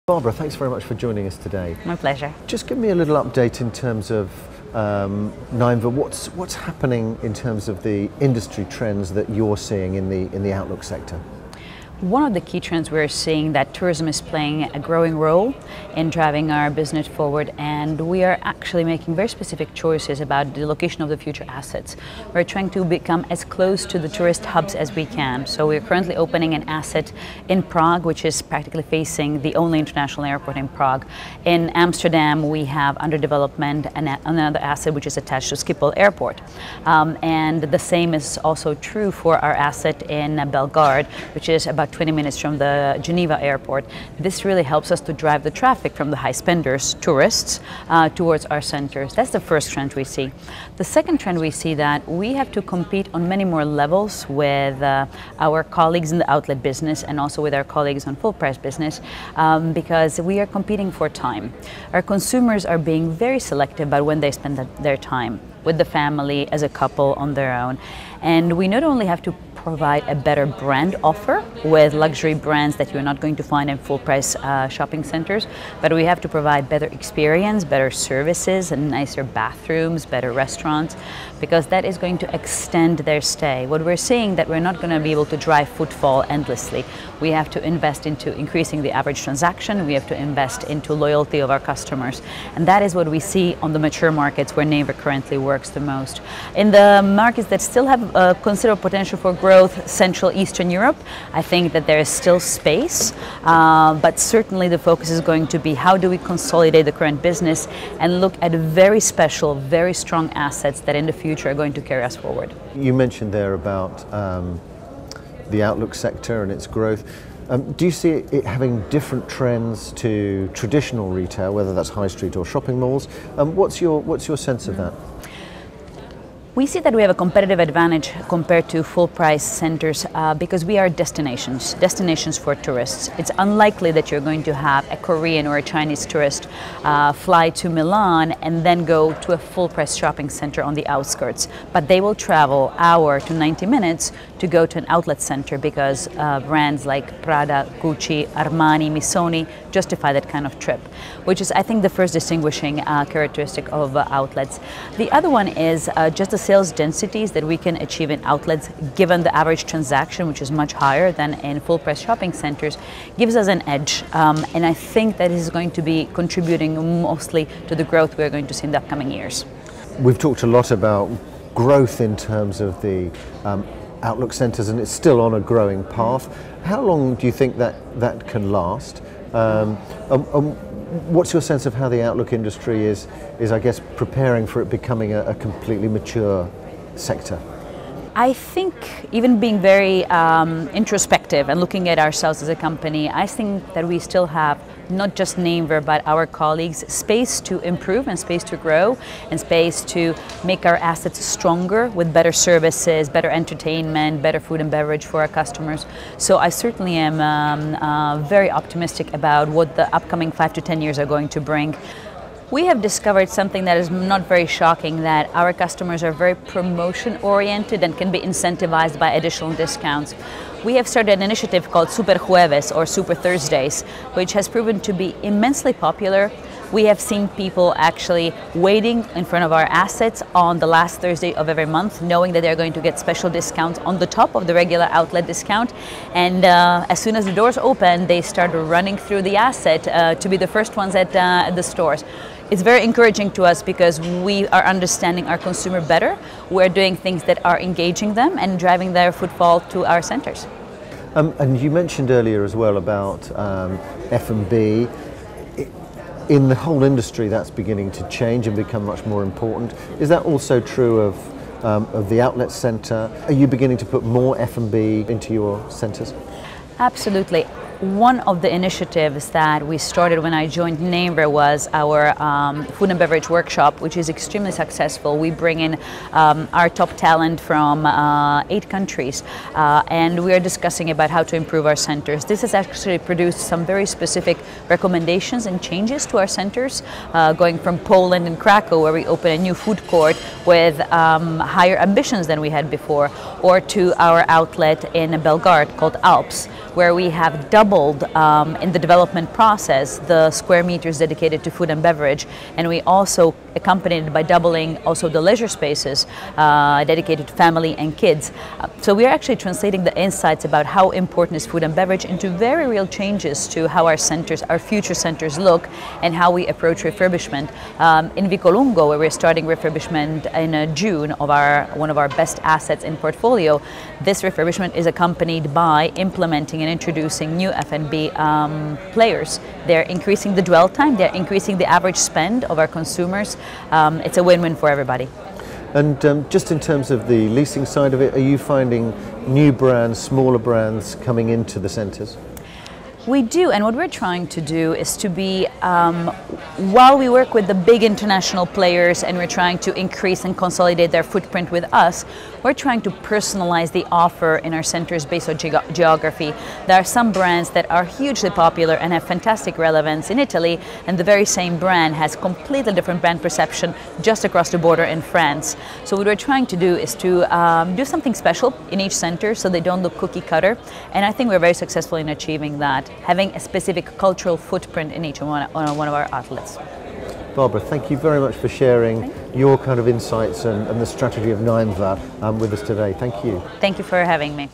Barbara, thanks very much for joining us today. My pleasure. Just give me a little update in terms of Neinver. What's happening in terms of the industry trends that you're seeing in the outlook sector? One of the key trends we're seeing that tourism is playing a growing role in driving our business forward, and we are actually making very specific choices about the location of the future assets. We're trying to become as close to the tourist hubs as we can. So we're currently opening an asset in Prague, which is practically facing the only international airport in Prague. In Amsterdam, we have under development another asset which is attached to Schiphol Airport. And the same is also true for our asset in Belgrade, which is about 20 minutes from the Geneva airport. This really helps us to drive the traffic from the high spenders, tourists, towards our centers. That's the first trend we see. The second trend we see that we have to compete on many more levels with our colleagues in the outlet business and also with our colleagues on full price business because we are competing for time. Our consumers are being very selective about when they spend their time with the family, as a couple, on their own. And we not only have to provide a better brand offer with luxury brands that you're not going to find in full price shopping centers, but we have to provide better experience, better services and nicer bathrooms, better restaurants, because that is going to extend their stay. What we're seeing that we're not going to be able to drive footfall endlessly. We have to invest into increasing the average transaction, we have to invest into loyalty of our customers, and that is what we see on the mature markets where Neinver currently works the most. In the markets that still have considerable potential for growth, Central Eastern Europe, I think that there is still space, but certainly the focus is going to be how do we consolidate the current business and look at very special, very strong assets that in the future are going to carry us forward. You mentioned there about the outlook sector and its growth. Do you see it having different trends to traditional retail, whether that's high street or shopping malls? What's your sense of that? We see that we have a competitive advantage compared to full-price centers because we are destinations for tourists. It's unlikely that you're going to have a Korean or a Chinese tourist fly to Milan and then go to a full-price shopping center on the outskirts. But they will travel an hour to 90 minutes to go to an outlet center because brands like Prada, Gucci, Armani, Missoni justify that kind of trip, which is, I think, the first distinguishing characteristic of outlets. The other one is just the sales densities that we can achieve in outlets, given the average transaction, which is much higher than in full-price shopping centers, gives us an edge. And I think that is going to be contributing mostly to the growth we're going to see in the upcoming years. We've talked a lot about growth in terms of the outlook centres, and it's still on a growing path. How long do you think that can last? What's your sense of how the outlook industry is I guess, preparing for it becoming a completely mature sector? I think even being very introspective and looking at ourselves as a company, I think that we still have not just Neinver but our colleagues space to improve and space to grow and space to make our assets stronger with better services, better entertainment, better food and beverage for our customers. So I certainly am very optimistic about what the upcoming 5 to 10 years are going to bring. We have discovered something that is not very shocking, that our customers are very promotion oriented and can be incentivized by additional discounts. We have started an initiative called Super Jueves or Super Thursdays, which has proven to be immensely popular. We have seen people actually waiting in front of our assets on the last Thursday of every month, knowing that they're going to get special discounts on the top of the regular outlet discount. And as soon as the doors open, they start running through the asset to be the first ones at the stores. It's very encouraging to us because we are understanding our consumer better. We're doing things that are engaging them and driving their footfall to our centers. And you mentioned earlier as well about F&B. In the whole industry, that's beginning to change and become much more important. Is that also true of the outlet centre? Are you beginning to put more F&B into your centres? Absolutely. One of the initiatives that we started when I joined Neinver was our food and beverage workshop, which is extremely successful. We bring in our top talent from 8 countries and we are discussing about how to improve our centers. This has actually produced some very specific recommendations and changes to our centers, going from Poland and Krakow, where we open a new food court with higher ambitions than we had before, or to our outlet in Belgrade called Alps, where we have double doubled in the development process the square meters dedicated to food and beverage, and we also accompanied it by doubling also the leisure spaces dedicated to family and kids. So we are actually translating the insights about how important is food and beverage into very real changes to how our centers, our future centers look, and how we approach refurbishment. In Vicolungo, where we're starting refurbishment in June of one of our best assets in portfolio, this refurbishment is accompanied by implementing and introducing new F&B players. They're increasing the dwell time, they're increasing the average spend of our consumers. It's a win-win for everybody. And just in terms of the leasing side of it, are you finding new brands, smaller brands coming into the centres? We do, and what we're trying to do is to be, while we work with the big international players and we're trying to increase and consolidate their footprint with us, we're trying to personalize the offer in our centers based on geography. There are some brands that are hugely popular and have fantastic relevance in Italy, and the very same brand has completely different brand perception just across the border in France. So what we're trying to do is to do something special in each center so they don't look cookie cutter, and I think we're very successful in achieving that, having a specific cultural footprint in each one of our outlets. Barbara, thank you very much for sharing your kind of insights and the strategy of Neinver with us today. Thank you. Thank you for having me.